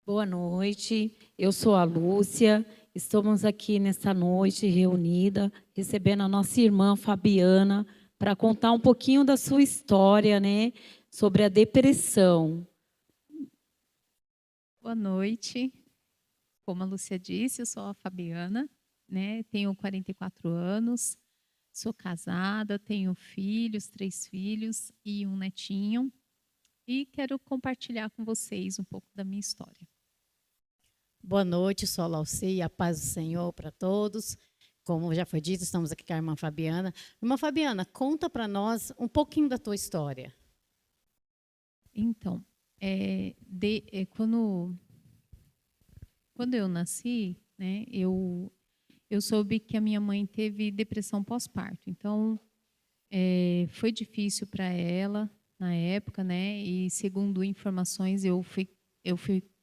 Boa noite, eu sou a Lúcia. Estamos aqui nesta noite reunida, recebendo a nossa irmã Fabiana para contar um pouquinho da sua história, né, sobre a depressão. Boa noite. Como a Lúcia disse, eu sou a Fabiana, né? Tenho 44 anos, sou casada, tenho filhos, 3 filhos e um netinho. E quero compartilhar com vocês um pouco da minha história. Boa noite, sou a Lauci, a paz do Senhor para todos. Como já foi dito, estamos aqui com a irmã Fabiana. Irmã Fabiana, conta para nós um pouquinho da tua história. Então, quando eu nasci, né, eu soube que a minha mãe teve depressão pós-parto. Então, foi difícil para ela na época, né? E segundo informações, eu fui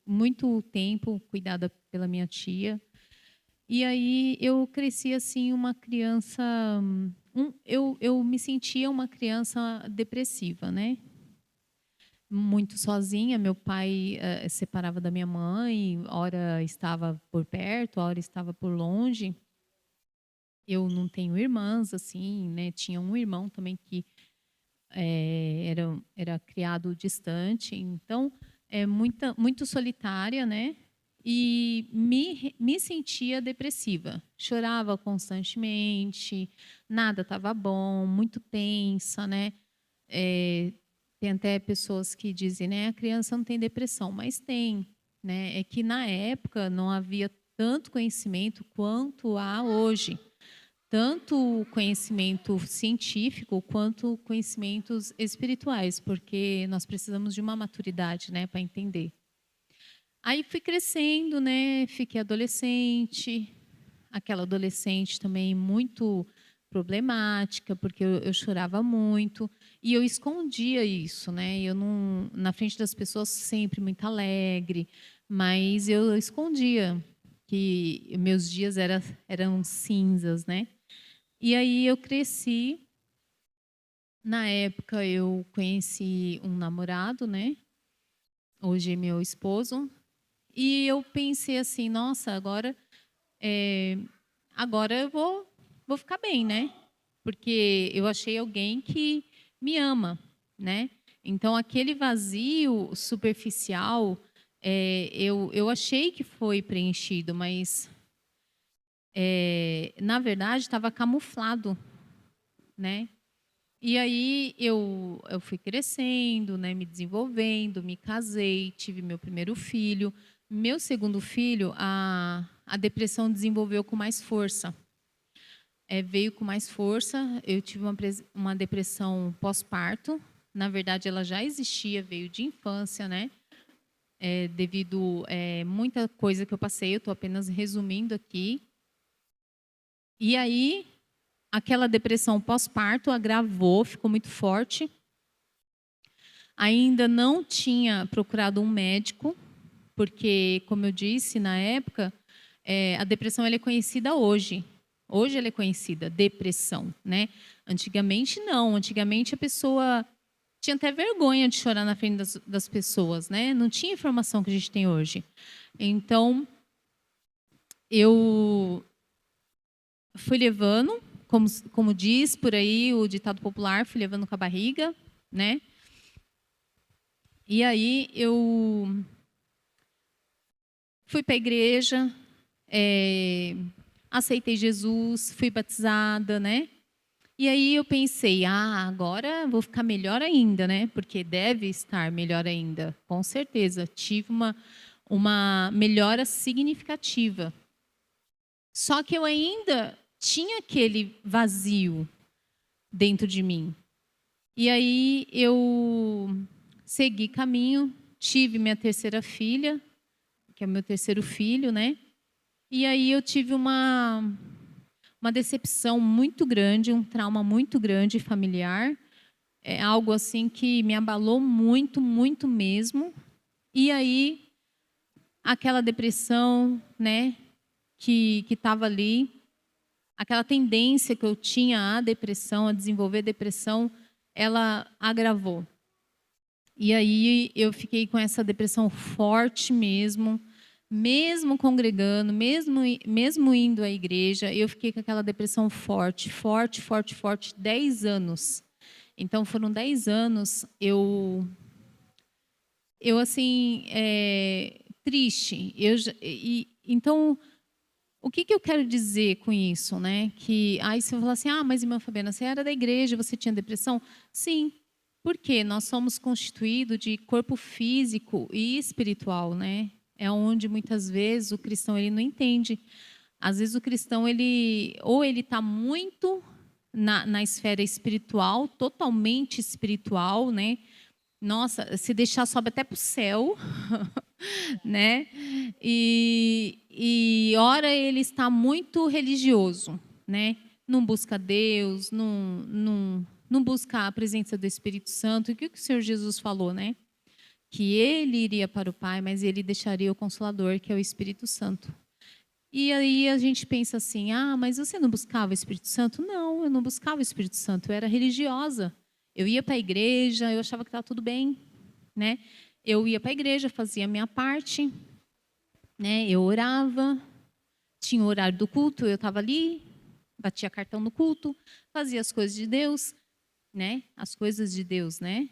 muito tempo cuidada pela minha tia. E aí eu cresci assim uma criança, eu me sentia uma criança depressiva, né? Muito sozinha. Meu pai separava da minha mãe, ora estava por perto, ora estava por longe. Eu não tenho irmãs, assim, né? Tinha um irmão também que era criado distante, então muito solitária, né? E me sentia depressiva, chorava constantemente, nada estava bom, muito tensa, né? Tem até pessoas que dizem, né, a criança não tem depressão, mas tem, né? É que na época não havia tanto conhecimento quanto há hoje, tanto conhecimento científico quanto conhecimentos espirituais, porque nós precisamos de uma maturidade, né, para entender. Aí fui crescendo, né, fiquei adolescente, aquela adolescente também muito problemática, porque eu chorava muito e eu escondia isso, né? Eu não, na frente das pessoas sempre muito alegre, mas eu escondia que meus dias eram cinzas, né? E aí eu cresci. Na época eu conheci um namorado, né? Hoje é meu esposo. E eu pensei assim, nossa, agora eu vou ficar bem, né? Porque eu achei alguém que me ama, né? Então aquele vazio superficial, eu achei que foi preenchido, mas na verdade estava camuflado, né? E aí eu fui crescendo, né, me desenvolvendo, me casei, tive meu primeiro filho. Meu segundo filho, a depressão desenvolveu com mais força. Veio com mais força. Eu tive uma depressão pós-parto. Na verdade, ela já existia, veio de infância, né? Devido muita coisa que eu passei, eu estou apenas resumindo aqui. E aí aquela depressão pós-parto agravou, ficou muito forte. Ainda não tinha procurado um médico, porque, como eu disse, na época, a depressão ela é conhecida hoje. Hoje ela é conhecida, depressão, né? Antigamente não. Antigamente a pessoa tinha até vergonha de chorar na frente das pessoas, né? Não tinha a informação que a gente tem hoje. Então, eu fui levando, como diz por aí o ditado popular, fui levando com a barriga, né? E aí eu fui para a igreja, aceitei Jesus, fui batizada, né? E aí eu pensei, agora vou ficar melhor ainda, né? Porque deve estar melhor ainda, com certeza. Tive uma melhora significativa. Só que eu ainda tinha aquele vazio dentro de mim. E aí eu segui caminho, tive minha terceira filha, que é o meu terceiro filho, né? E aí eu tive uma decepção muito grande, um trauma muito grande familiar. É algo assim que me abalou muito, muito mesmo. E aí aquela depressão, né, que estava ali, aquela tendência que eu tinha à depressão, a desenvolver depressão, ela agravou. E aí eu fiquei com essa depressão forte mesmo, mesmo congregando, mesmo indo à igreja, eu fiquei com aquela depressão forte, forte, forte, forte, 10 anos. Então foram 10 anos eu assim, triste. Então, o que eu quero dizer com isso, né? Que aí você fala assim, mas irmã Fabiana, você era da igreja, você tinha depressão? Sim, porque nós somos constituídos de corpo físico e espiritual, né? É onde muitas vezes o cristão ele não entende. Às vezes o cristão ele está muito na esfera espiritual, totalmente espiritual, né? Nossa, se deixar sobe até para o céu, né? E ora ele está muito religioso, né? Não busca Deus, não busca a presença do Espírito Santo. E o que o Senhor Jesus falou, né? Que ele iria para o Pai, mas ele deixaria o Consolador, que é o Espírito Santo. E aí a gente pensa assim, mas você não buscava o Espírito Santo? Não, eu não buscava o Espírito Santo, eu era religiosa. Eu ia para a igreja, eu achava que estava tudo bem, né? Eu ia para a igreja, fazia a minha parte, né? Eu orava, tinha o horário do culto, eu estava ali, batia cartão no culto, fazia as coisas de Deus, né? As coisas de Deus, né?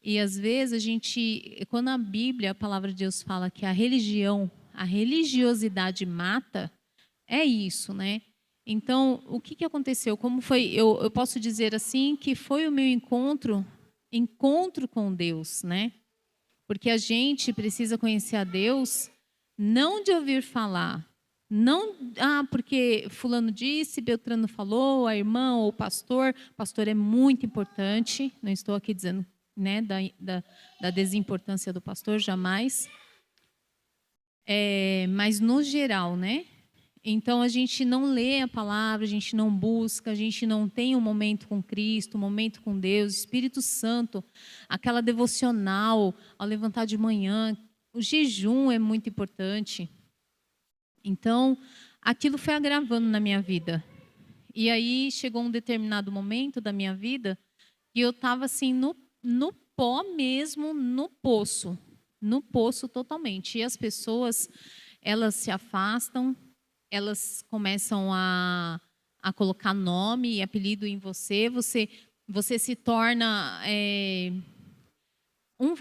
E às vezes a gente, quando a Bíblia, a palavra de Deus fala que a religiosidade mata, é isso, né? Então, o que aconteceu? Como foi? Eu posso dizer assim que foi o meu encontro com Deus, né? Porque a gente precisa conhecer a Deus não de ouvir falar, não porque fulano disse, Beltrano falou, a irmã ou o pastor. Pastor é muito importante. Não estou aqui dizendo, né, da desimportância do pastor, jamais. Mas no geral, né? Então a gente não lê a palavra, a gente não busca, a gente não tem um momento com Cristo, um momento com Deus, Espírito Santo, aquela devocional ao levantar de manhã. O jejum é muito importante. Então, aquilo foi agravando na minha vida. E aí chegou um determinado momento da minha vida que eu estava assim no pó mesmo, no poço totalmente. E as pessoas, elas se afastam, elas começam a colocar nome e apelido em você, você se torna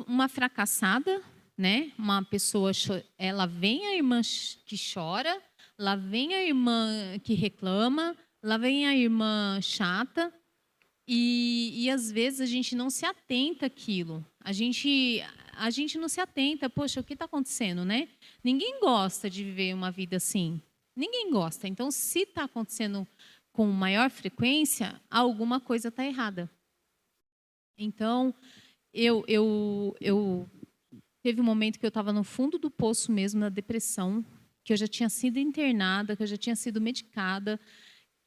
uma fracassada, né? Uma pessoa, ela vem a irmã que chora, lá vem a irmã que reclama, lá vem a irmã chata, e às vezes a gente não se atenta àquilo. A gente não se atenta, poxa, o que está acontecendo, né? Ninguém gosta de viver uma vida assim. Ninguém gosta. Então, se está acontecendo com maior frequência, alguma coisa está errada. Então, teve um momento que eu estava no fundo do poço mesmo, na depressão, que eu já tinha sido internada, que eu já tinha sido medicada,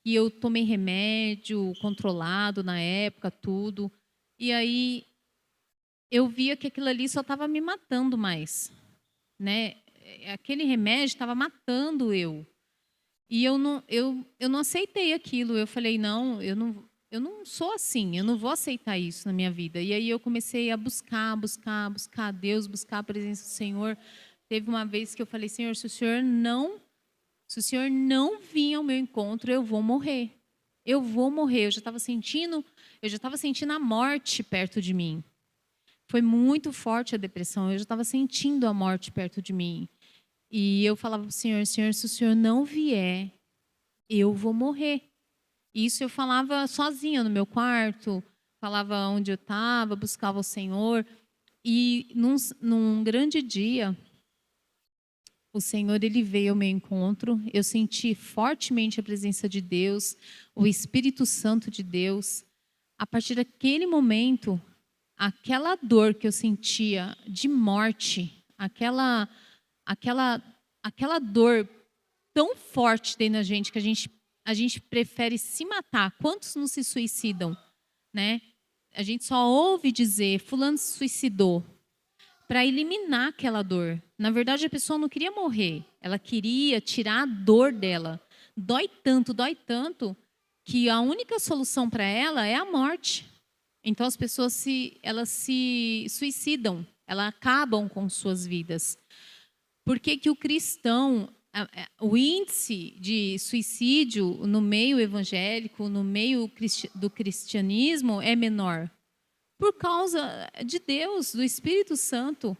e eu tomei remédio controlado na época, tudo. E aí eu via que aquilo ali só estava me matando mais, né? Aquele remédio estava matando eu. E eu não aceitei aquilo. Eu falei, não, eu não sou assim, eu não vou aceitar isso na minha vida. E aí eu comecei a buscar a Deus, buscar a presença do Senhor. Teve uma vez que eu falei, Senhor, se o Senhor não vir ao meu encontro, eu vou morrer. Eu vou morrer. Eu já estava sentindo a morte perto de mim. Foi muito forte a depressão. Eu já estava sentindo a morte perto de mim. E eu falava para o Senhor, se o Senhor não vier, eu vou morrer. Isso eu falava sozinha no meu quarto, falava onde eu estava, buscava o Senhor. E num grande dia, o Senhor ele veio ao meu encontro. Eu senti fortemente a presença de Deus, o Espírito Santo de Deus. A partir daquele momento, aquela dor que eu sentia de morte, aquela dor tão forte dentro da gente que a gente prefere se matar. Quantos não se suicidam, né? A gente só ouve dizer fulano se suicidou para eliminar aquela dor. Na verdade, a pessoa não queria morrer, ela queria tirar a dor dela. Dói tanto, que a única solução para ela é a morte. Então as pessoas elas se suicidam, elas acabam com suas vidas. Por que que o cristão, o índice de suicídio no meio evangélico, no meio do cristianismo é menor? Por causa de Deus, do Espírito Santo.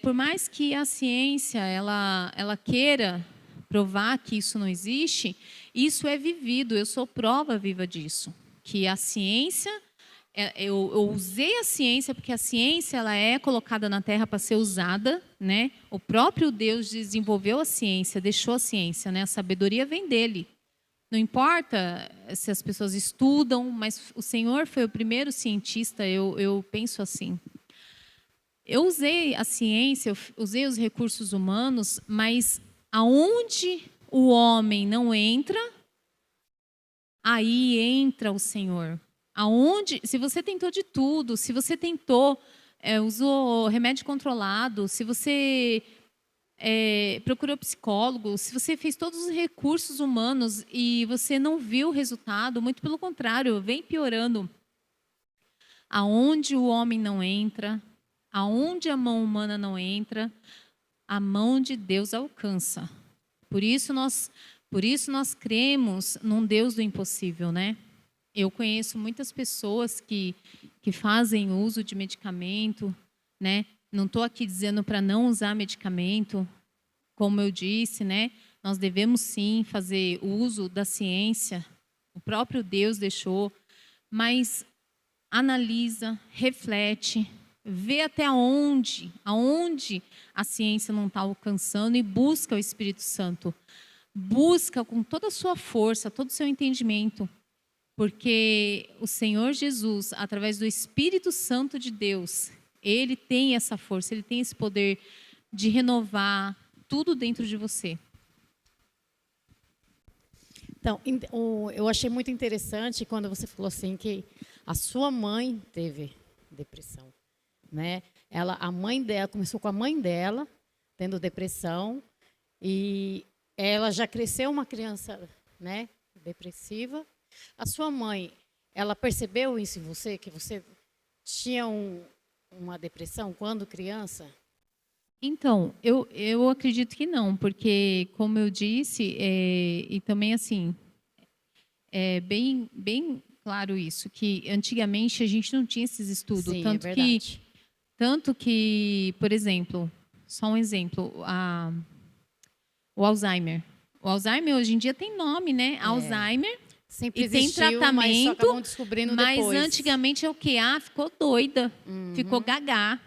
Por mais que a ciência ela queira provar que isso não existe, isso é vivido. Eu sou prova viva disso, que a ciência, eu usei a ciência porque a ciência ela é colocada na Terra para ser usada, né? O próprio Deus desenvolveu a ciência, deixou a ciência, né? A sabedoria vem dele. Não importa se as pessoas estudam, mas o Senhor foi o primeiro cientista. Eu penso assim. Eu usei a ciência, eu usei os recursos humanos, mas aonde o homem não entra, aí entra o Senhor. Se você tentou de tudo, se você usou remédio controlado, se você procurou psicólogo, se você fez todos os recursos humanos e você não viu o resultado, muito pelo contrário, vem piorando. Aonde o homem não entra, aonde a mão humana não entra, a mão de Deus alcança. Por isso nós cremos num Deus do impossível, né? Eu conheço muitas pessoas que fazem uso de medicamento, né? Não estou aqui dizendo para não usar medicamento, como eu disse, né? Nós devemos sim fazer uso da ciência. O próprio Deus deixou, mas analisa, reflete, vê até aonde a ciência não está alcançando e busca o Espírito Santo. Busca com toda a sua força, todo o seu entendimento, porque o Senhor Jesus, através do Espírito Santo de Deus, Ele tem essa força, Ele tem esse poder de renovar tudo dentro de você. Então, eu achei muito interessante quando você falou assim que a sua mãe teve depressão, né? A mãe dela começou com a mãe dela tendo depressão e ela já cresceu uma criança, né, depressiva. A sua mãe, ela percebeu isso em você, que você tinha uma depressão quando criança? Então, eu acredito que não, porque, como eu disse, e também assim, é bem claro isso, que antigamente a gente não tinha esses estudos. Sim, tanto, é verdade. tanto que, por exemplo, só um exemplo, o Alzheimer. O Alzheimer hoje em dia tem nome, né? Alzheimer. Sempre E tem existiu, tratamento, mas só acabam descobrindo mas depois. antigamente é o quê? Ficou doida, Uhum. ficou gagá,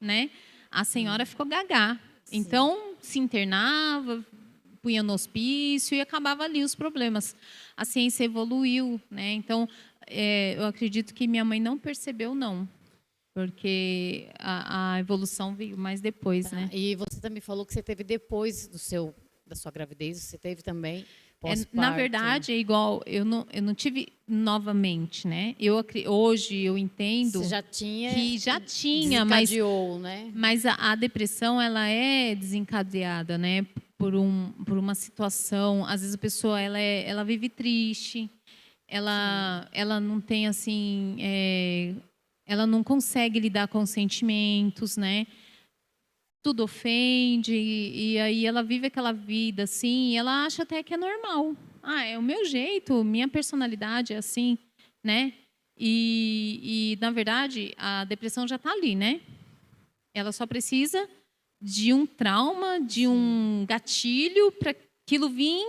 né? A senhora ficou gagá. Sim. Então, se internava, punha no hospício e acabava ali os problemas. A ciência evoluiu, né? Então, eu acredito que minha mãe não percebeu, não. Porque a evolução veio mais depois, né? E você também falou que você teve depois da sua gravidez, você teve também pós-parto. Na verdade, é igual, eu não tive novamente, né? Hoje eu entendo Você já tinha, que já tinha, mas né? a depressão ela é desencadeada, né? Por uma situação. Às vezes a pessoa ela vive triste, ela não tem assim, ela não consegue lidar com os sentimentos, né? Tudo ofende, e aí ela vive aquela vida assim, e ela acha até que é normal. É o meu jeito, minha personalidade é assim, né? E na verdade, a depressão já está ali, né? Ela só precisa de um trauma, de um gatilho para aquilo vir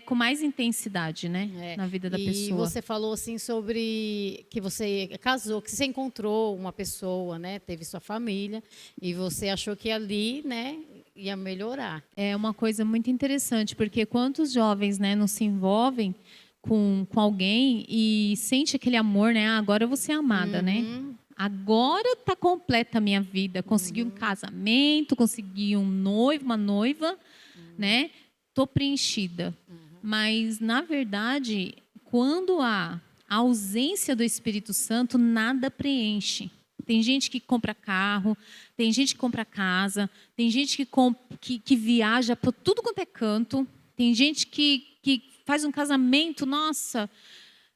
com mais intensidade, né? Na vida da pessoa. E você falou assim sobre que você casou, que você encontrou uma pessoa, né? Teve sua família e você achou que ali, né, ia melhorar. É uma coisa muito interessante, porque quantos jovens, né, não se envolvem com alguém e sente aquele amor, né? Agora eu vou ser amada, né? Agora está completa a minha vida. Consegui um casamento, consegui um noivo, uma noiva, né? Estou preenchida. Mas, na verdade, quando há a ausência do Espírito Santo, nada preenche. Tem gente que compra carro, tem gente que compra casa, tem gente que viaja para tudo quanto é canto, tem gente que faz um casamento, nossa,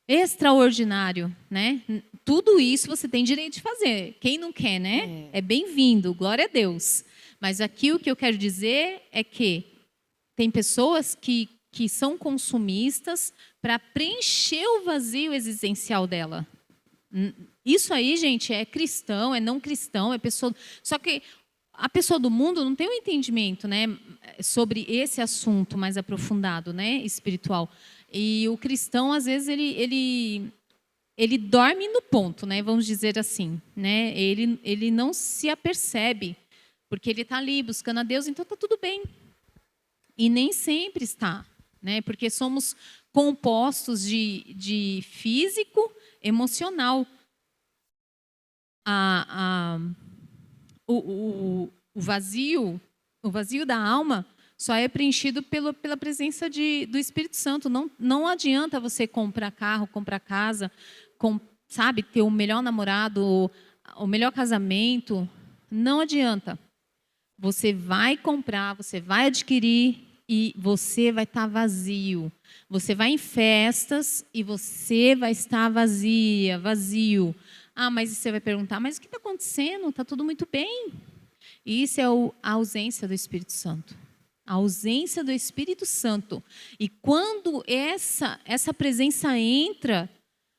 extraordinário, né? tudo isso você tem direito de fazer. Quem não quer, né? É bem-vindo, glória a Deus. Mas aqui o que eu quero dizer é que tem pessoas que são consumistas para preencher o vazio existencial dela. Isso aí, gente, é cristão, é não cristão, é pessoa... Só que a pessoa do mundo não tem um entendimento, né, sobre esse assunto mais aprofundado, né, espiritual. E o cristão, às vezes, ele dorme no ponto, né, vamos dizer assim. Né? Ele não se apercebe, porque ele está ali buscando a Deus, então está tudo bem. E nem sempre está, né, porque somos compostos de físico, emocional. O vazio da alma só é preenchido pela presença do Espírito Santo. Não adianta você comprar carro, comprar casa, sabe, ter o melhor namorado, o melhor casamento. Não adianta. Você vai comprar, você vai adquirir e você vai estar vazio. Você vai em festas e você vai estar vazio. Ah, mas você vai perguntar, mas o que está acontecendo? Está tudo muito bem. Isso é a ausência do Espírito Santo. A ausência do Espírito Santo. E quando essa presença entra,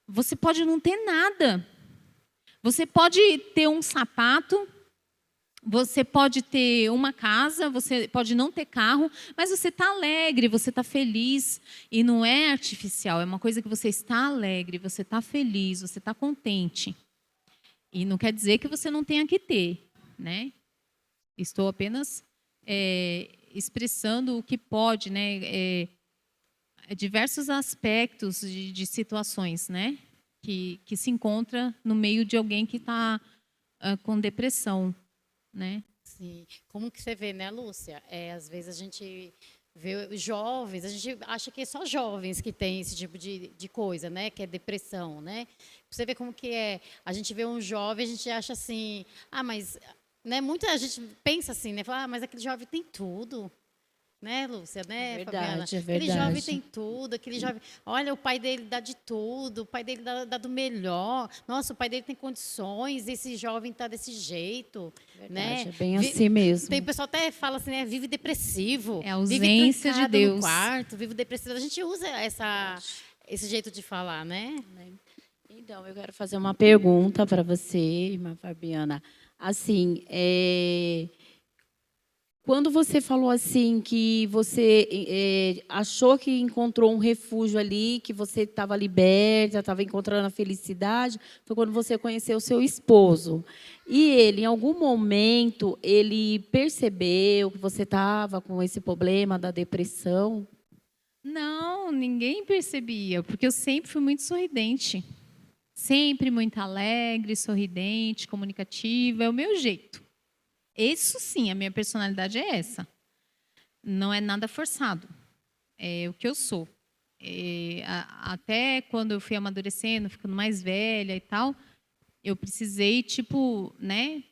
você pode não ter nada. Você pode ter um sapato, você pode ter uma casa, você pode não ter carro, mas você está alegre, você está feliz. E não é artificial, é uma coisa que você está alegre, você está feliz, você está contente. E não quer dizer que você não tenha que ter, né? Estou apenas expressando o que pode, né? Diversos aspectos de situações, né? Que se encontra no meio de alguém que está com depressão, né? Sim. Como que você vê, né, Lúcia? Às vezes a gente vê jovens, a gente acha que é só jovens que têm esse tipo de coisa, né? Que é depressão, né? Você vê como que é. A gente vê um jovem, a gente acha assim, mas... Né, muita gente pensa assim, né? Fala, mas aquele jovem tem tudo. Né, Lúcia? Né, Fabiana? É verdade. Aquele jovem tem tudo, aquele jovem... Olha, o pai dele dá de tudo, o pai dele dá do melhor. Nossa, o pai dele tem condições, esse jovem está desse jeito. Verdade, né? é bem assim mesmo. Tem pessoal até fala assim, né? Vive depressivo. É a ausência de Deus. No quarto, vive depressivo. A gente usa esse jeito de falar, né? Então, eu quero fazer uma pergunta para você, irmã Fabiana. Assim, quando você falou assim que você achou que encontrou um refúgio ali, que você estava liberta, estava encontrando a felicidade, foi quando você conheceu o seu esposo. E ele, em algum momento, ele percebeu que você estava com esse problema da depressão? Não, ninguém percebia, porque eu sempre fui muito sorridente. Sempre muito alegre, sorridente, comunicativa, é o meu jeito. Isso sim, a minha personalidade é essa. Não é nada forçado. É o que eu sou. Até quando eu fui amadurecendo, ficando mais velha e tal, eu precisei, né?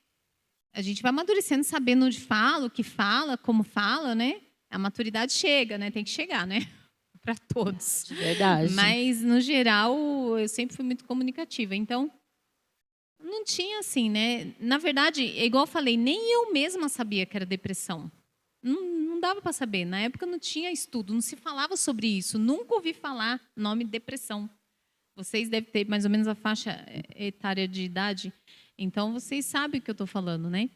A gente vai amadurecendo, sabendo onde fala, o que fala, como fala, né? A maturidade chega, né? Tem que chegar, né? Para todos. Verdade. Mas, no geral, eu sempre fui muito comunicativa. Então, não tinha assim, né? Na verdade, é igual eu falei, nem eu mesma sabia que era depressão. Não dava para saber. Na época não tinha estudo, não se falava sobre isso. Nunca ouvi falar nome depressão. Vocês devem ter mais ou menos a faixa etária de idade. Então, vocês sabem o que eu estou falando, né?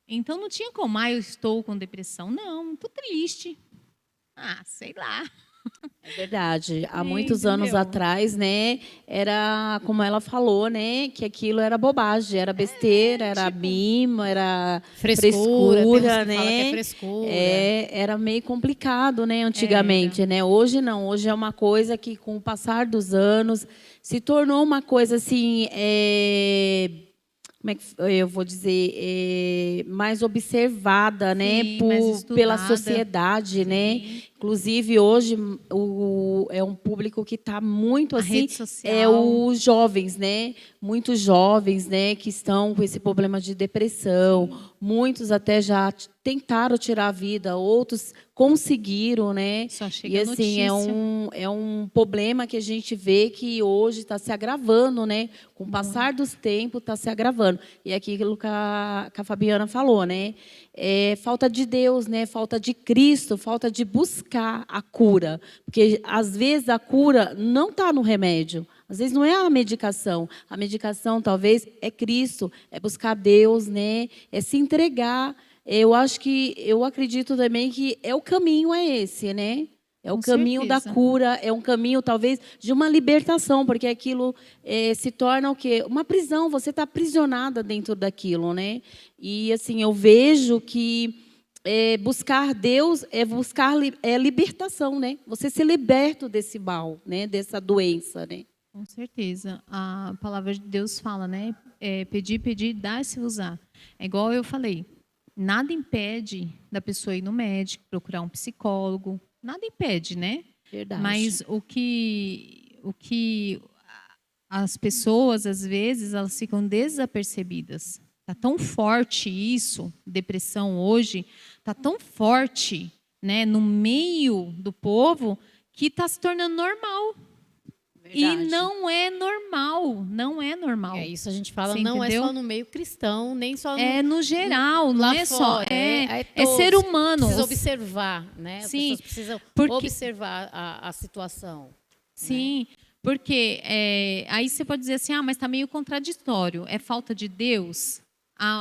Então, não tinha como, eu estou com depressão. Não, estou triste. Sei lá. É verdade. Há muitos anos atrás, né, era como ela falou, né, que aquilo era bobagem, era besteira, era mimo, era frescura, né? Fala que é frescura. Era meio complicado, né, antigamente, né? Hoje não, hoje é uma coisa que com o passar dos anos se tornou uma coisa assim, como é que eu vou dizer, mais observada, né, Sim, mais estudada. pela sociedade, Sim. né? Inclusive, hoje, é um público que está muito A assim, rede social. os jovens, né? Muitos jovens, né, que estão com esse problema de depressão. Muitos até já tentaram tirar a vida, outros conseguiram, né? Só chega E a assim, notícia. é um problema que a gente vê que hoje está se agravando, né? Com o passar dos tempos, está se agravando. E é aquilo que a Fabiana falou, né? É falta de Deus, né? Falta de Cristo, falta de buscar a cura. Porque, às vezes, a cura não está no remédio. Às vezes não é a medicação. A medicação, talvez, é Cristo, é buscar Deus, né? É se entregar. Eu acredito também que o caminho é esse, né? É o Com caminho da certeza. cura, é um caminho, talvez, de uma libertação, porque aquilo se torna o quê? Uma prisão, você está aprisionada dentro daquilo, né? E, assim, eu vejo que buscar Deus é buscar libertação, né? Você ser liberto desse mal, né? Dessa doença, né? Com certeza. A palavra de Deus fala, né? Pedir, pedir, dar-se-vos-á. É igual eu falei. Nada impede da pessoa ir no médico, procurar um psicólogo. Nada impede, né? Verdade. Mas o que as pessoas, às vezes, elas ficam desapercebidas. Está tão forte isso, depressão hoje, está tão forte, né, no meio do povo, que está se tornando normal. E Verdade. não é normal, não é normal. É isso, a gente fala, Você não entendeu? é só no meio cristão, nem só É no geral, não lá é só. fora, É todos. ser humano. Precisa observar, né? As Sim, pessoas precisam porque- observar a situação. Sim, porque aí você pode dizer assim, mas está meio contraditório. É falta de Deus?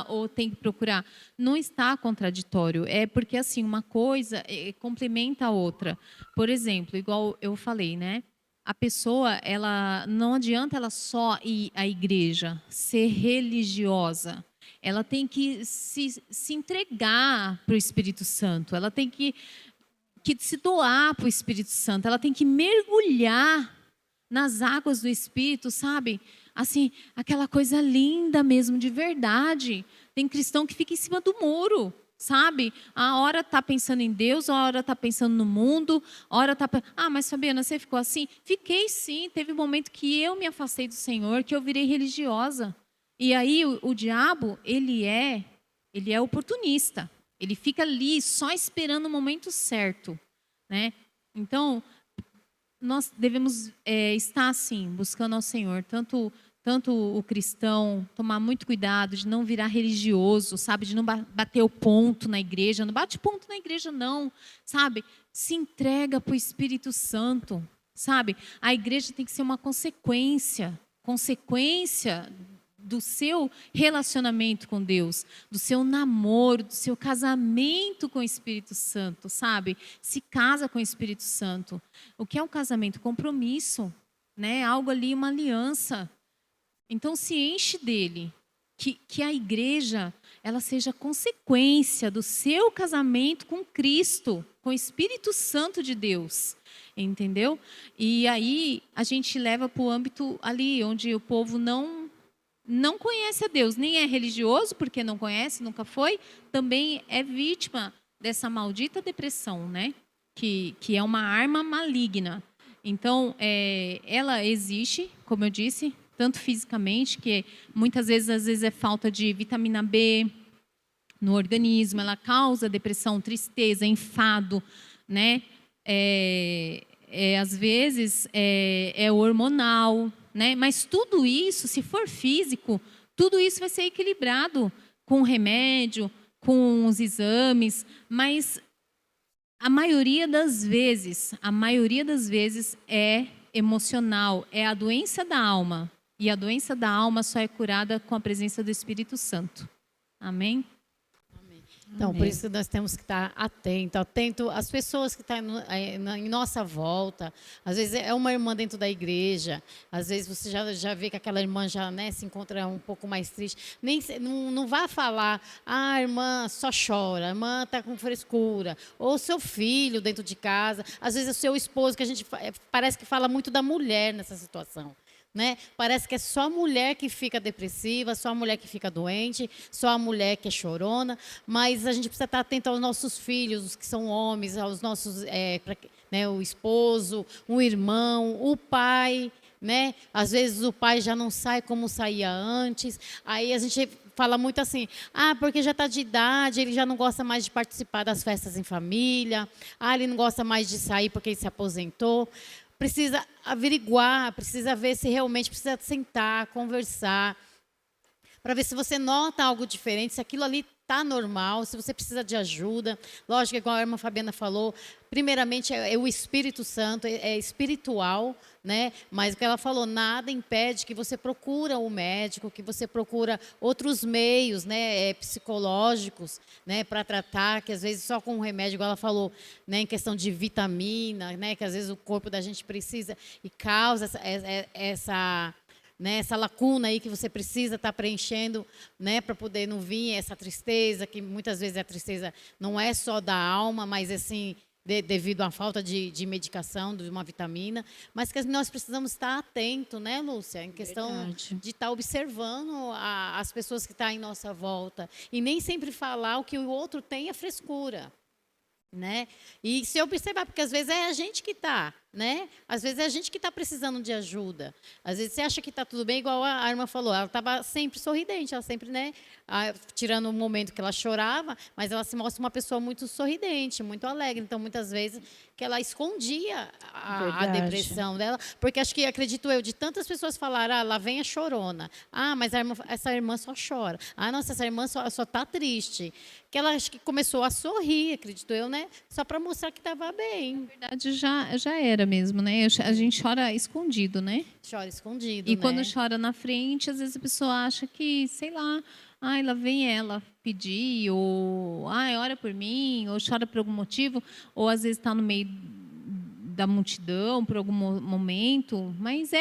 Ou tem que procurar? Não está contraditório. É porque assim uma coisa complementa a outra. Por exemplo, igual eu falei, né? A pessoa, ela não adianta ela só ir à igreja, ser religiosa. Ela tem que se entregar para o Espírito Santo. Ela tem que se doar para o Espírito Santo. Ela tem que mergulhar nas águas do Espírito, sabe? Assim, aquela coisa linda mesmo, de verdade. Tem cristão que fica em cima do muro, sabe? A hora está pensando em Deus, a hora está pensando no mundo, a hora está... mas Fabiana, você ficou assim? Fiquei sim, teve um momento que eu me afastei do Senhor, que eu virei religiosa. E aí o diabo, ele é oportunista. Ele fica ali só esperando o momento certo, né? Então, nós devemos estar assim, buscando ao Senhor, tanto o cristão, tomar muito cuidado de não virar religioso, sabe? De não bater o ponto na igreja. Não bate ponto na igreja, não, sabe? Se entrega para o Espírito Santo, sabe? A igreja tem que ser uma consequência do seu relacionamento com Deus, do seu namoro, do seu casamento com o Espírito Santo, sabe? Se casa com o Espírito Santo. O que é um casamento? Compromisso, né? Algo ali, uma aliança. Então, se enche dele. Que a igreja ela seja consequência do seu casamento com Cristo, com o Espírito Santo de Deus. Entendeu? E aí a gente leva para o âmbito ali, onde o povo não conhece a Deus, nem é religioso, porque não conhece, nunca foi, também é vítima dessa maldita depressão, né? Que é uma arma maligna. Então, ela existe, como eu disse, tanto fisicamente, que muitas vezes, às vezes é falta de vitamina B no organismo, ela causa depressão, tristeza, enfado, né? Às vezes é hormonal, né? Mas tudo isso, se for físico, tudo isso vai ser equilibrado com remédio, com os exames, mas a maioria das vezes é emocional, é a doença da alma. E a doença da alma só é curada com a presença do Espírito Santo. Amém? Então, por isso que nós temos que estar atento às pessoas que estão em nossa volta. Às vezes é uma irmã dentro da igreja, às vezes você já vê que aquela irmã já, né, se encontra um pouco mais triste. Não vá falar, a irmã só chora, a irmã está com frescura. Ou seu filho dentro de casa, às vezes é o seu esposo, que a gente parece que fala muito da mulher nessa situação. né? Parece que é só a mulher que fica depressiva, só a mulher que fica doente, só a mulher que é chorona, mas a gente precisa estar atento aos nossos filhos, os que são homens, aos nossos, né, o esposo, o irmão, o pai, né? Às vezes o pai já não sai como saía antes, aí a gente fala muito assim, porque já está de idade, ele já não gosta mais de participar das festas em família, ele não gosta mais de sair porque ele se aposentou. Precisa averiguar, precisa ver se realmente precisa sentar, conversar, para ver se você nota algo diferente, se aquilo ali está normal, se você precisa de ajuda. Lógico, igual a irmã Fabiana falou, primeiramente é o Espírito Santo, é espiritual, né? Mas o que ela falou, nada impede que você procura o médico, que você procura outros meios, né, psicológicos, né, para tratar, que às vezes só com o remédio, igual ela falou, né, em questão de vitamina, né, que às vezes o corpo da gente precisa e causa essa lacuna aí que você precisa estar preenchendo, né, para poder não vir essa tristeza, que muitas vezes a tristeza não é só da alma, mas assim, devido à falta de medicação, de uma vitamina, mas que nós precisamos estar atentos, né, Lúcia, em questão de estar observando as pessoas que estão em nossa volta, e nem sempre falar o que o outro tem é frescura, né? E se observar, porque às vezes é a gente que está, né? Às vezes é a gente que está precisando de ajuda. Às vezes você acha que está tudo bem, igual a irmã falou, ela estava sempre sorridente, ela sempre, né? Tirando o momento que ela chorava, mas ela se mostra uma pessoa muito sorridente, muito alegre. Então, muitas vezes, que ela escondia a depressão dela, porque acho que, acredito eu, de tantas pessoas falaram, lá vem a chorona. Mas essa irmã só chora. Nossa, essa irmã só está triste. Que ela acho que começou a sorrir, acredito eu, né? Só para mostrar que estava bem. Na verdade, já era mesmo, né? A gente chora escondido, né? Chora escondido, e né? Quando chora na frente, às vezes a pessoa acha que, sei lá, lá vem ela pedir, ou ora por mim, ou chora por algum motivo, ou às vezes está no meio da multidão por algum momento, mas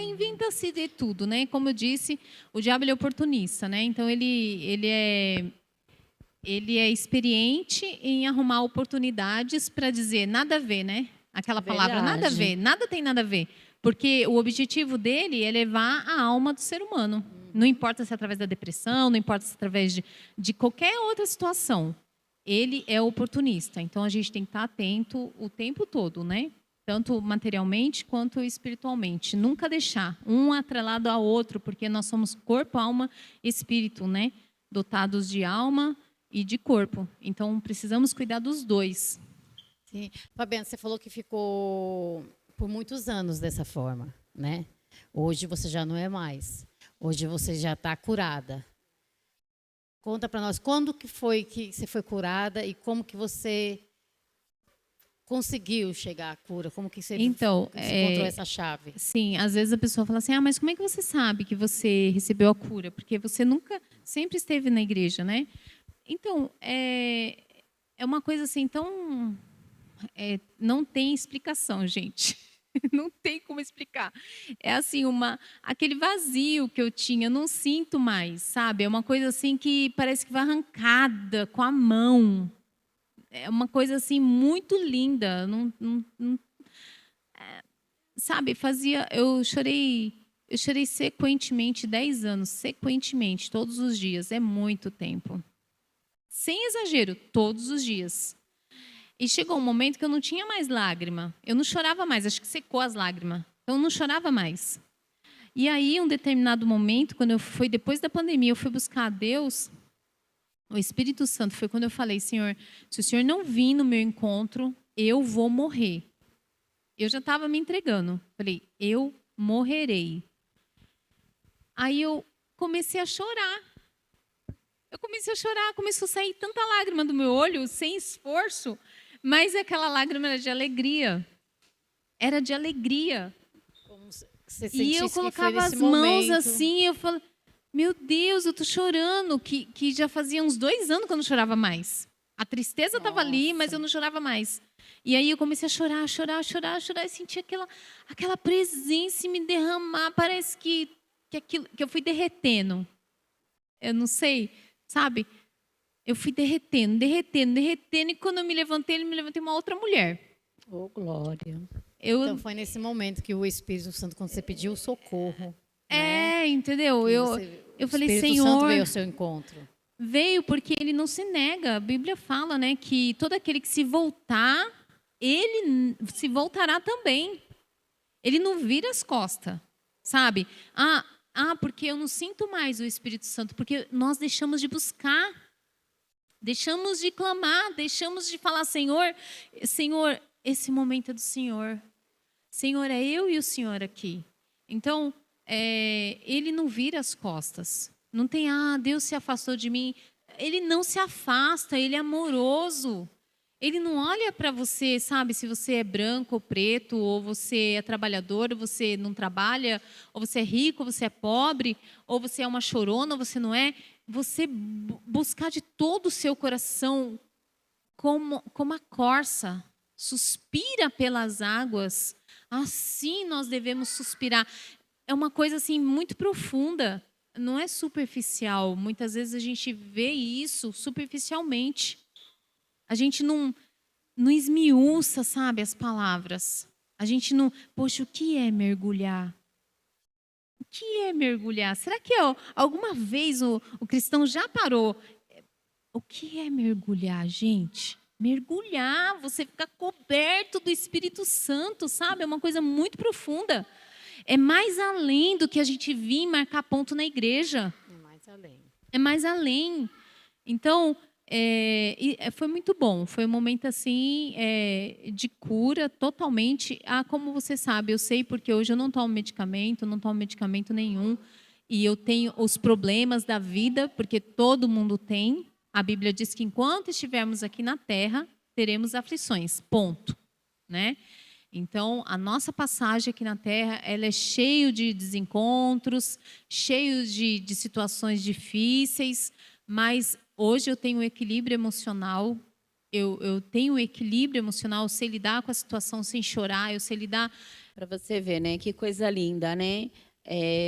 inventa-se de tudo, né? Como eu disse, o diabo ele é oportunista, né? Então ele é experiente em arrumar oportunidades para dizer nada a ver, né? Aquela palavra, nada a ver, nada tem nada a ver. Porque o objetivo dele é levar a alma do ser humano. Não importa se é através da depressão, não importa se é através de qualquer outra situação. Ele é oportunista. Então, a gente tem que estar atento o tempo todo, né? Tanto materialmente quanto espiritualmente. Nunca deixar um atrelado ao outro, porque nós somos corpo, alma e espírito, né? Dotados de alma e de corpo. Então, precisamos cuidar dos dois. Sim. Fabiana, você falou que ficou por muitos anos dessa forma, né? Hoje você já não é mais. Hoje você já está curada. Conta para nós, quando que foi que você foi curada e como que você conseguiu chegar à cura? Como que você encontrou essa chave? Sim, às vezes a pessoa fala assim, mas como é que você sabe que você recebeu a cura? Porque você nunca, sempre esteve na igreja, né? Então, é uma coisa assim tão... não tem explicação, gente. Não tem como explicar. É assim, aquele vazio que eu tinha, não sinto mais, sabe? É uma coisa assim que parece que vai arrancada com a mão. É uma coisa assim muito linda. Sabe, eu chorei sequentemente 10 anos, sequentemente, todos os dias. É muito tempo. Sem exagero, todos os dias. E chegou um momento que eu não tinha mais lágrima. Eu não chorava mais, acho que secou as lágrimas. Então, eu não chorava mais. E aí, um determinado momento, depois da pandemia, eu fui buscar a Deus, o Espírito Santo, foi quando eu falei, Senhor, se o Senhor não vir no meu encontro, eu vou morrer. Eu já estava me entregando. Falei, eu morrerei. Aí eu comecei a chorar. Começou a sair tanta lágrima do meu olho, sem esforço, mas aquela lágrima era de alegria. Era de alegria. Como você e eu colocava as mãos assim, eu falei, meu Deus, eu estou chorando, que já fazia uns 2 anos que eu não chorava mais. A tristeza estava ali, mas eu não chorava mais. E aí eu comecei a chorar, e senti aquela presença me derramar, parece que eu fui derretendo. Eu não sei, sabe? Eu fui derretendo, e quando eu me levantei uma outra mulher. Oh, glória. Então foi nesse momento que o Espírito Santo, quando você pediu socorro, né? Entendeu? Que Eu o falei, Espírito Santo Senhor, veio ao seu encontro. veio porque ele não se nega. A Bíblia fala, né, que todo aquele que se voltar, ele se voltará também. Ele não vira as costas, sabe? Porque eu não sinto mais o Espírito Santo, porque nós deixamos de buscar, deixamos de clamar, deixamos de falar, Senhor, esse momento é do Senhor. Senhor, é eu e o Senhor aqui. Então, ele não vira as costas. Não tem, Deus se afastou de mim. Ele não se afasta, ele é amoroso. Ele não olha para você, sabe, se você é branco ou preto, ou você é trabalhador, ou você não trabalha, ou você é rico, ou você é pobre, ou você é uma chorona, ou você não é. Você buscar de todo o seu coração, como a corça suspira pelas águas, assim nós devemos suspirar. É uma coisa assim muito profunda, não é superficial. Muitas vezes a gente vê isso superficialmente. A gente não esmiuça, sabe, as palavras. A gente não... Poxa, o que é mergulhar? O que é mergulhar? Será que alguma vez o cristão já parou? O que é mergulhar, gente? Mergulhar, você ficar coberto do Espírito Santo, sabe? É uma coisa muito profunda. É mais além do que a gente vir marcar ponto na igreja. É mais além. É mais além. Então... foi muito bom, foi um momento assim de cura totalmente. Como você sabe, eu sei porque hoje eu não tomo medicamento nenhum, e eu tenho os problemas da vida, porque todo mundo tem. A Bíblia diz que enquanto estivermos aqui na terra, teremos aflições, ponto, né? Então, a nossa passagem aqui na terra, ela é cheia de desencontros, cheio de situações difíceis, mas hoje eu tenho um equilíbrio emocional, eu tenho um equilíbrio emocional, eu sei lidar com a situação sem chorar, eu sei lidar... Para você ver, né? Que coisa linda, né?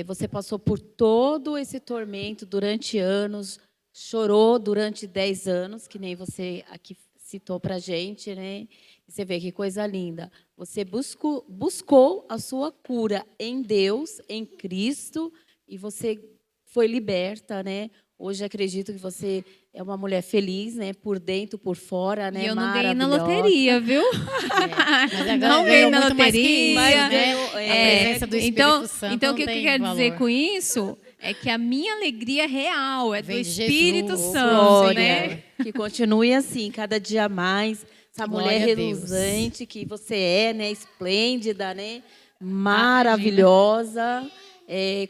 Você passou por todo esse tormento durante anos, chorou durante 10 anos, que nem você aqui citou para a gente, né? E você vê que coisa linda. Você buscou a sua cura em Deus, em Cristo, e você foi liberta, né? Hoje acredito que você é uma mulher feliz, né? Por dentro, por fora, né? E eu não ganhei na Maravilhosa. loteria, viu? Mas agora Não ganhou ganhei na muito mais que isso, loteria. né? A presença do Espírito Santo Então, o não que eu tem quero dizer valor. com isso é que a minha alegria real é do Vem de Espírito Jesus, Santo, Glória, né? que continue assim, cada dia mais. Essa Glória mulher a Deus. reluzente que você é, né? Esplêndida, né? Maravilhosa.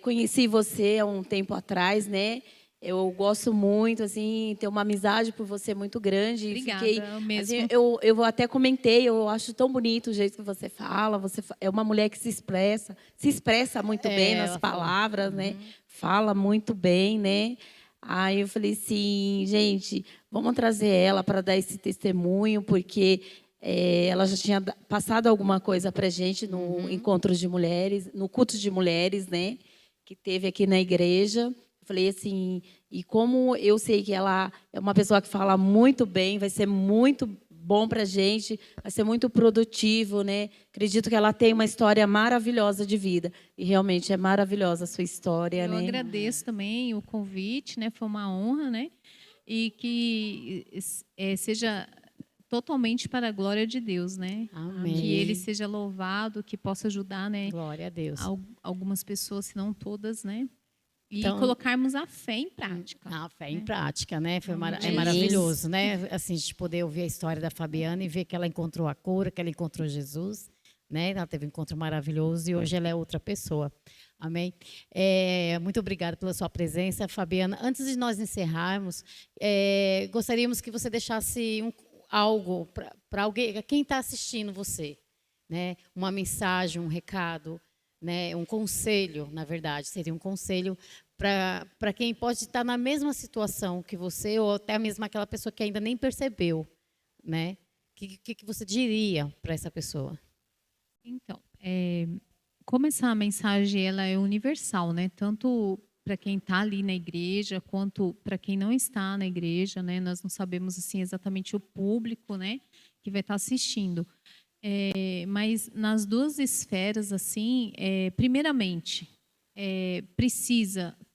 Conheci você há um tempo atrás, né? Eu gosto muito, assim, tenho uma amizade por você muito grande. Obrigada, Fiquei, mesmo. assim, eu até comentei, eu acho tão bonito o jeito que você fala. Você é uma mulher que se expressa muito bem nas ela falou. palavras, né? Fala muito bem, né? Aí eu falei assim, gente, vamos trazer ela para dar esse testemunho, porque ela já tinha passado alguma coisa para a gente no encontro de mulheres, no culto de mulheres, né? Que teve aqui na igreja. Falei assim, e como eu sei que ela é uma pessoa que fala muito bem, vai ser muito bom para a gente, vai ser muito produtivo, né? Acredito que ela tem uma história maravilhosa de vida. E realmente é maravilhosa a sua história, Eu né? agradeço também o convite, né? Foi uma honra, né? E que seja totalmente para a glória de Deus, né? Amém. Que Ele seja louvado, que possa ajudar, né? Glória a Deus. Algumas pessoas, se não todas, né? E Então, colocarmos a fé em prática. A fé em prática, né? É Sim. maravilhoso, né? Assim, a gente poder ouvir a história da Fabiana e ver que ela encontrou a cura, que ela encontrou Jesus, né? Ela teve um encontro maravilhoso e hoje ela é outra pessoa. Amém? Muito obrigada pela sua presença, Fabiana. Antes de nós encerrarmos, gostaríamos que você deixasse algo para alguém, quem está assistindo você, né? Uma mensagem, um recado, né? Um conselho, na verdade, seria um conselho para quem pode estar na mesma situação que você, ou até mesmo aquela pessoa que ainda nem percebeu, né? O que você diria para essa pessoa? Então, como essa mensagem ela é universal, né? Tanto para quem está ali na igreja, quanto para quem não está na igreja, né? Nós não sabemos assim exatamente o público, né? Que vai estar assistindo. Mas nas duas esferas, assim, primeiramente,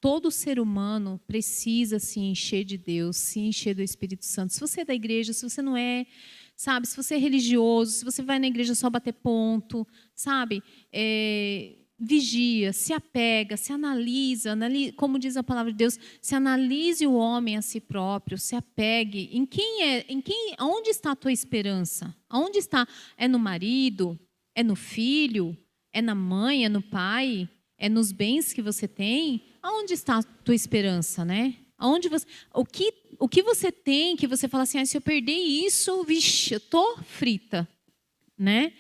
todo ser humano precisa se encher de Deus, se encher do Espírito Santo. Se você é da igreja, se você não é, sabe, se você é religioso, se você vai na igreja só bater ponto, sabe, vigia, se apega, se analisa, como diz a palavra de Deus, se analise o homem a si próprio, se apegue. Onde está a tua esperança? Aonde está? É no marido? É no filho? É na mãe? É no pai? É nos bens que você tem? Aonde está a tua esperança, né? O que você tem que você fala assim, se eu perder isso, vixe, eu tô frita, né?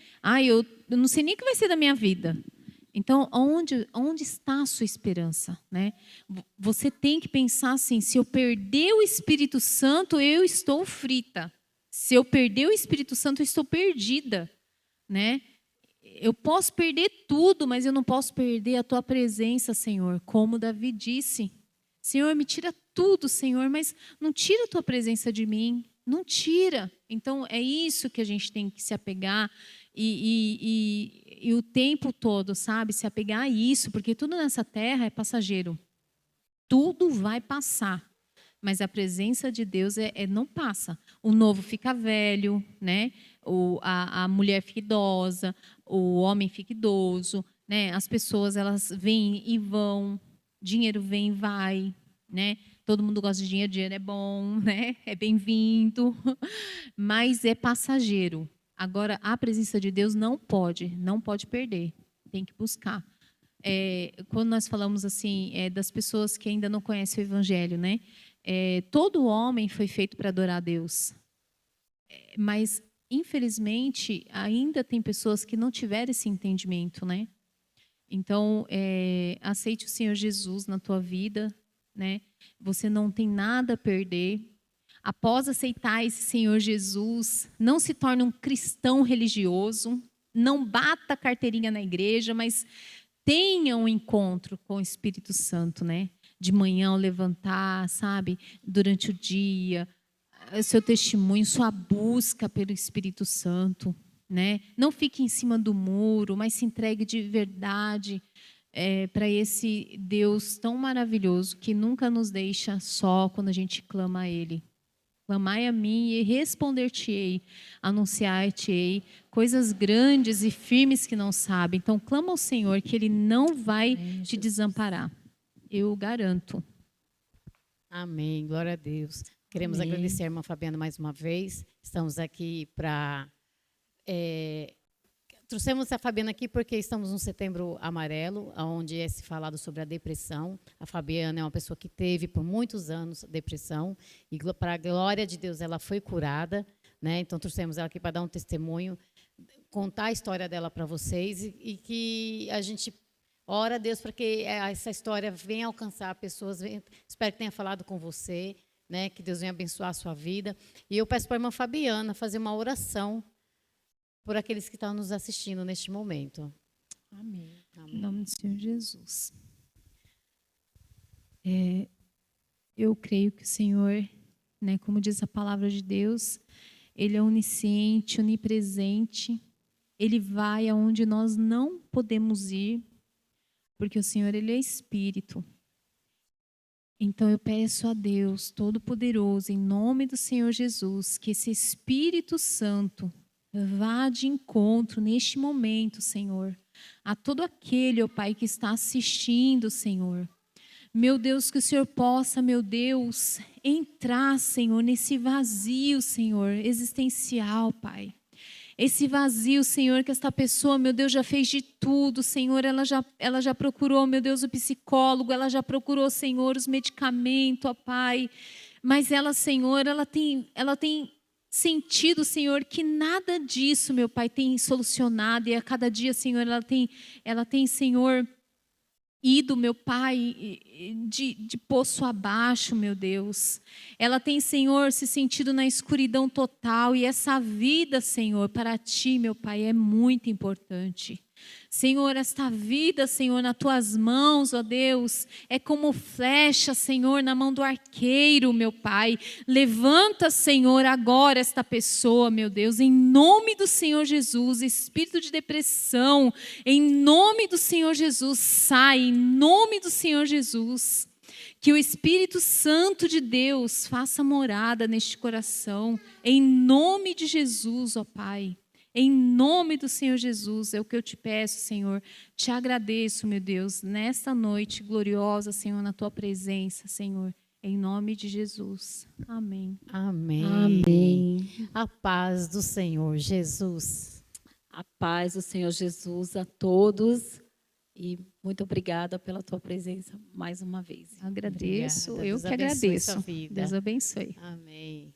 Eu não sei nem o que vai ser da minha vida. Então, onde está a sua esperança, né? Você tem que pensar assim, se eu perder o Espírito Santo, eu estou frita. Se eu perder o Espírito Santo, eu estou perdida, né? Eu posso perder tudo, mas eu não posso perder a tua presença, Senhor. Como Davi disse, Senhor, me tira tudo, Senhor, mas não tira a tua presença de mim. Não tira. Então, é isso que a gente tem que se apegar e o tempo todo, sabe? Se apegar a isso, porque tudo nessa terra é passageiro. Tudo vai passar. Mas a presença de Deus não passa. O novo fica velho, né? A mulher fica idosa, o homem fica idoso, né? As pessoas, elas vêm e vão, dinheiro vem e vai, né? Todo mundo gosta de dinheiro, dinheiro é bom, né? É bem-vindo, mas é passageiro. Agora, a presença de Deus não pode perder, tem que buscar. Quando nós falamos assim, das pessoas que ainda não conhecem o Evangelho, né? Todo homem foi feito para adorar a Deus, mas infelizmente ainda tem pessoas que não tiveram esse entendimento, né? Então, aceite o Senhor Jesus na tua vida, né? Você não tem nada a perder. Após aceitar esse Senhor Jesus, não se torne um cristão religioso, não bata carteirinha na igreja, mas tenha um encontro com o Espírito Santo, né? De manhã ao levantar, sabe? Durante o dia, seu testemunho, sua busca pelo Espírito Santo, né? Não fique em cima do muro, mas se entregue de verdade para esse Deus tão maravilhoso que nunca nos deixa só quando a gente clama a Ele. Clamai a mim e responder-te-ei, anunciar-te-ei coisas grandes e firmes que não sabe. Então, clama ao Senhor que Ele não vai te desamparar. Eu garanto. Amém. Glória a Deus. Queremos agradecer a irmã Fabiana mais uma vez. Estamos aqui para... trouxemos a Fabiana aqui porque estamos no Setembro Amarelo, onde é se falado sobre a depressão. A Fabiana é uma pessoa que teve por muitos anos depressão e, para a glória de Deus, ela foi curada, né? Então, trouxemos ela aqui para dar um testemunho, contar a história dela para vocês e que a gente ora a Deus para que essa história venha alcançar pessoas. Espero que tenha falado com você, né? Que Deus venha abençoar a sua vida. E eu peço para a irmã Fabiana fazer uma oração por aqueles que estão nos assistindo neste momento. Amém. Amém. Em nome do Senhor Jesus. Eu creio que o Senhor, né, como diz a palavra de Deus, Ele é onisciente, onipresente. Ele vai aonde nós não podemos ir, porque o Senhor, Ele é Espírito. Então eu peço a Deus Todo-Poderoso, em nome do Senhor Jesus, que esse Espírito Santo vá de encontro neste momento, Senhor, a todo aquele, ó Pai, que está assistindo, Senhor. Meu Deus, que o Senhor possa, meu Deus, entrar, Senhor, nesse vazio, Senhor, existencial, Pai. Esse vazio, Senhor, que esta pessoa, meu Deus, já fez de tudo, Senhor, ela já procurou, meu Deus, o psicólogo, ela já procurou, Senhor, os medicamentos, ó Pai. Mas ela, Senhor, ela tem sentido, Senhor, que nada disso, meu Pai, tem solucionado, e a cada dia, Senhor, ela tem, Senhor, ido, meu Pai, de poço abaixo, meu Deus. Ela tem, Senhor, se sentido na escuridão total, e essa vida, Senhor, para Ti, meu Pai, é muito importante. Senhor, esta vida, Senhor, nas tuas mãos, ó Deus, é como flecha, Senhor, na mão do arqueiro, meu Pai. Levanta, Senhor, agora esta pessoa, meu Deus, em nome do Senhor Jesus. Espírito de depressão, em nome do Senhor Jesus, sai, em nome do Senhor Jesus. Que o Espírito Santo de Deus faça morada neste coração, em nome de Jesus, ó Pai. Em nome do Senhor Jesus, é o que eu te peço, Senhor. Te agradeço, meu Deus, nesta noite gloriosa, Senhor, na tua presença, Senhor. Em nome de Jesus. Amém. Amém. Amém. A paz do Senhor Jesus. A paz do Senhor Jesus a todos. E muito obrigada pela tua presença mais uma vez. Agradeço, Obrigada. eu Deus que abençoe agradeço. sua vida. Deus abençoe. Amém.